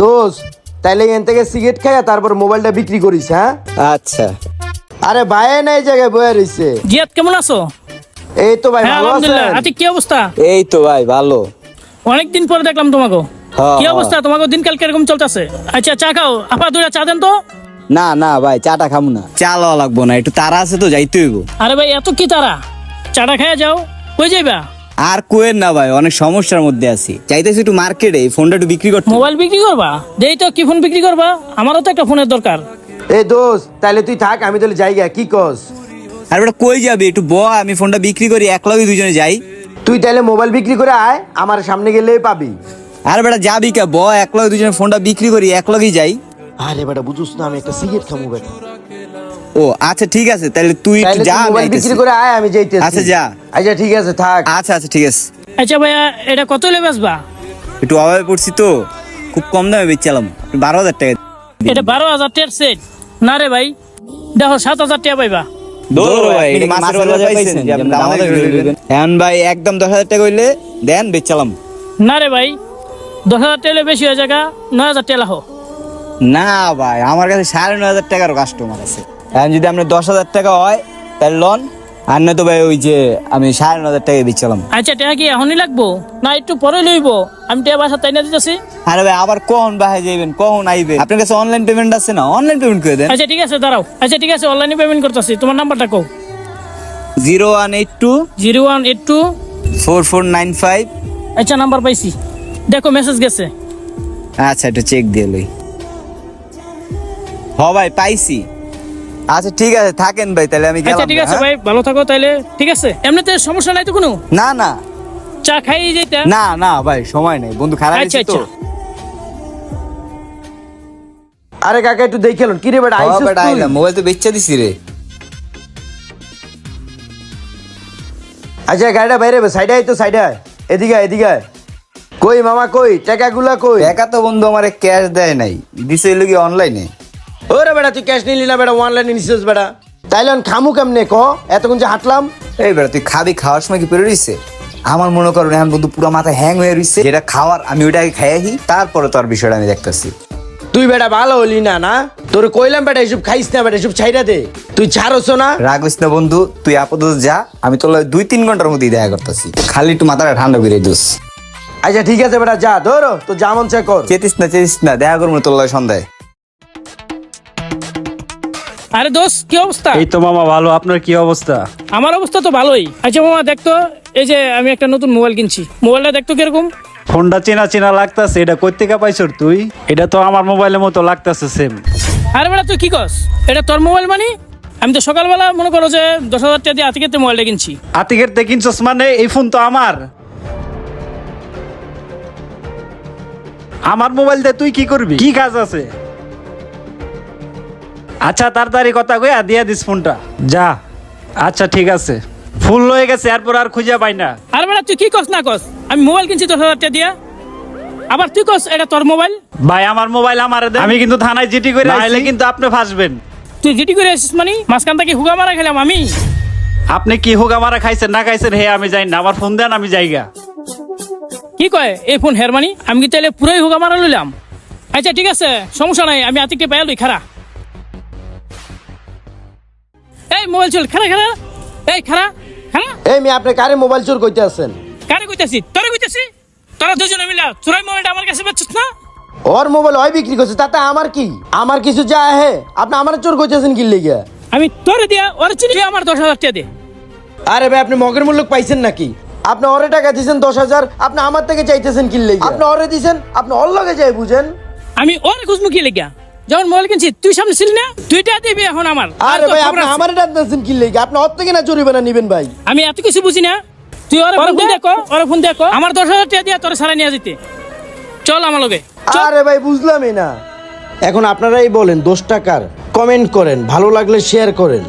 দোস্ত তাইলে এখান থেকে সিগারেট খাইয়া তারপর মোবাইলটা বিক্রি করিস, হ্যাঁ? আচ্ছা। আরে ভাই না এই জায়গায় বয়ে রইছে। জিয়াদ কেমন আছো? এই তো ভাই হ্যাঁ ভালো আলহামদুলিল্লাহ। আছেন? আতিক কি অবস্থা? এই তো ভাই ভালো। অনেকদিন পরে দেখলাম তোমাকে। হ্যাঁ, কি হ্যাঁ। অবস্থা তোমাকে? দিনকাল কিরকম চলতেছে? আচ্ছা চা খাও, আপা দুটা চা দেন তো। না না ভাই চাটা খাবো না, চা লওয়া লাগবো না, একটু তারা আছে তো যাইতে হইব। আরে ভাই এত কি তারা? চাটা খাইয়া যাও। কই যাইবা? আর কোয়েন না ভাই, অনেক সমস্যার মধ্যে আছি, চাইতেছি একটু মার্কেটে এই ফোনটা একটু বিক্রি করতে। মোবাইল বিক্রি করবা? দেই তো, কি ফোন বিক্রি করবা? আমারও তো একটা ফোনের দরকার। এই দোস্ত তাইলে তুই থাক, আমি তাহলে জায়গা কি কস? আর বেটা কই যাবি, একটু ব আমি ফোনটা বিক্রি করি, এক লগে দুজনে যাই। তুই তাইলে মোবাইল বিক্রি করে আয়, আমার সামনে গেলেই পাবি। আর বেটা যাবি কে, ব এক লগে দুজনে ফোনটা বিক্রি করি, এক লগেই যাই। আরে বেটা বুঝুস না, আমি একটা সিগারেট খাবো বেটা। ও আচ্ছা ঠিক আছে, তাহলে তুই একটু তাইলে যা, তুই আমি মোবাইল আইতেছি। বিক্রি করে আয়, আমি যাইতেছি। আচ্ছা, যা। আচ্ছা ঠিক আছে থাক। আচ্ছা আচ্ছা ঠিক আছে। আচ্ছা ভাইয়া এটা কত হলে বেচবা? একটু অভাবে পড়ছি তো, খুব কম দামে বেচছিলাম, 12,000 টাকা। এটা 12,000 টাকার সেট না রে ভাই, দেখো 7,000 টাকা পাইবা। দৌড় ভাই, এটা কি মাছের বাজার পাইছেন যে আপনি দাম আমাদের দিবেন? এখন ভাই একদম 10,000 টাকা হইলে দেন, বেচলাম। না রে ভাই, 10,000 টাকা হলে বেশি হয়ে জায়গা, 9,000 টাকা লাখো। না ভাই, আমার কাছে 9,500 টাকার কাস্টমার আছে। এখন যদি আপনার 10,000 টাকা হয় তাহলে লন, আর না তো ভাই ওই যে আমি 9,500 টাকা বেচলাম। আচ্ছা টাকা কি এখনই লাগবো না একটু পরে লইব? আমি টাকা বাসা তাই না দিতেছি। আরে ভাই আবার কখন বাহে যাইবেন, কখন আইবেন? আপনার কাছে অনলাইন পেমেন্ট আছে না? অনলাইন পেমেন্ট করে দেন। আচ্ছা ঠিক আছে দাঁড়াও। আচ্ছা ঠিক আছে অনলাইনে পেমেন্ট করতেছি, তোমার নাম্বারটা কও। 0182 0182। 4495। আচ্ছা নাম্বার পাইছি, দেখো মেসেজ গেছে। আচ্ছা একটু চেক দিয়ে লই। হ ভাই পাইছি। আচ্ছা ঠিক আছে থাকেন ভাই, তাহলে আমি গেলাম। আচ্ছা ঠিক আছে হ্যাঁ? ভাই, ভালো থাকো তাইলে। ঠিক আছে, এমনিতে সমস্যা নাই তো কোনো? না না চা খাই যেতে। না না ভাই, সময় নেই, বন্ধু খারাপ আচ্ছা হয়েছে তো। আচ্ছা। আরে কাকা একটু দেখে এলুন। কি রে বেটা আইছিস বেটা তুই? আইলাম, মোবাইল তো বেচা দিছি রে। আচ্ছা গাড়িটা বাইরে সাইডে আয় তো, সাইডে আয়। এদিকে আয়, এদিকে আয়। কই মামা কই, টাকাগুলা কই? টাকা তো বন্ধু আমারে ক্যাশ দেয় নাই, দিছে হইলো কি অনলাইনে। ওরে বেটা তুই ক্যাশ নিলি না বেটা, অনলাইনে নিছিস বেটা। তাইলে আমি খামু কেমনে ক? এতক্ষণ যে হাঁটলাম। এই বেটা তুই খাবি, খাওয়ার সময় কি পেরে রইছে? আমার মনে করো এখন বন্ধু পুরো মাথা হ্যাং হয়ে রইছে, যেটা খাওয়ার আমি ওইটা আগে খাইয়াহি, তারপরে তোর বিষয়টা আমি দেখতেছি। তুই বেটা ভালো হলি না না, তোর কইলাম বেটা এসব খাইস না বেটা, এসব ছাইরা দে। তুই ছাড়ছ না। রাগিস না বন্ধু, তুই আপাতত যা, আমি তোর লগে 2-3 ঘন্টার মধ্যেই দেখা করতেছি, খালি একটু মাথাটা ঠান্ডা করে দোস। আচ্ছা ঠিক আছে বেটা যা, ধরো তো যা মন চায় কর। চেতিস না, দেখা করবো তোর লগে সন্ধ্যায়। আরে দোস্ত কি অবস্থা? এই তো মামা ভালো, আপনার কি অবস্থা? আমার অবস্থা তো ভালোই। আচ্ছা মামা দেখতো, এই যে আমি একটা নতুন মোবাইল কিনছি, মোবাইলটা দেখতো কিরকম। ফোনটা চেনা চেনা লাগতাছে, এটা কই থেকে পাইছর তুই? এটা তো আমার মোবাইলের মতো লাগতাছে সেম। আরে বেটা তুই কি কস? এটা তোর মোবাইল মানে? আমি তো সকালবেলা মনে করো যে 10,000 টাকা দিয়ে আতিকের মোবাইলটা কিনছি। আতিকের তে কিনছস মানে এই ফোন তো আমার। আমার মোবাইল দিয়ে তুই কি করবি? কি কাজ আছে? আচ্ছা তাড়াতাড়ি কথা কইয়া দিয়া দিস ফোনটা, যা। আচ্ছা ঠিক আছে, ফুল হয়ে গেছে, এরপর আর খুঁজে পাই না। আরে বেটা তুই কি কস না কস? আমি মোবাইল কিনছি 10,000 টাকা দিয়া, আবার তুই কস এটা তোর মোবাইল। ভাই আমার মোবাইল আমার দেন, আমি কিন্তু থানায় জিডি করে আইলে কিন্তু আপনি ফাঁসবেন। তুই জিটি করে আসিস মানে? মাঝখান থেকে হুগা মারা খেলাম আমি? আপনি কি হোক আমার খাইছেন না খাইছেন হে আমি জানি না, আমার ফোন দেন আমি জায়গা। কি কয় এই ফোন হেরমানি? আমি কি তাহলে পুরোই হুগা মারা লইলাম? আচ্ছা ঠিক আছে সমস্যা নাই, আমি আতিককে পাইয়া লই, খারা। এই মোবাইল চল, খারা খারা, এই খারা খারা। এই মেয়ে আপনি কারে মোবাইল চোর কইতে আছেন? কারে কইতাছি? তোরে কইতাছি। তোরা দুজনে মিলা চোরাই মোবাইলটা আমার কাছে বেচছিস না? ওর মোবাইল ওই বিক্রি করছে, তাতে আমার কি? আমার কিছু যায় হে? আপনি আমার চোর কইতেছেন কি লিগা? আমি তোরে দিয়া ওরে চিনি, তুই আমার 10,000 টাকা দে। আরে ভাই আপনি মগের মূল্য পাইছেন নাকি? আপনি ওরে টাকা দিয়েছেন 10,000, আপনি আমার থেকে চাইতেছেন কি লিগা? আপনি ওরে দিয়েছেন, আপনি ওর লগে যাই বুঝেন। আমি ওরে খুঁজমুখি লেগা যখন মোবাইল কিনছি তুই সামনে ছিলি না, তুইটা দিবি এখন আমার। আর আরে তোর ভাই খবর আপনি আছে। আমারে টানতেছেন কি লিগা? আপনি ওর থেকে না জরিমানা নিবেন ভাই। আমি এত কিছু বুঝি না, তুই ওরে ফোন দেখো, ওরে ফোন দেখো, আমার 10,000 টাকা দিয়া তোরে সারা নিয়ে যেতে। চল আমার লগে। আরে ভাই বুঝলামই না। এখন আপনারাই বলেন দোষটা কার? কমেন্ট করেন, ভালো লাগলে শেয়ার করেন।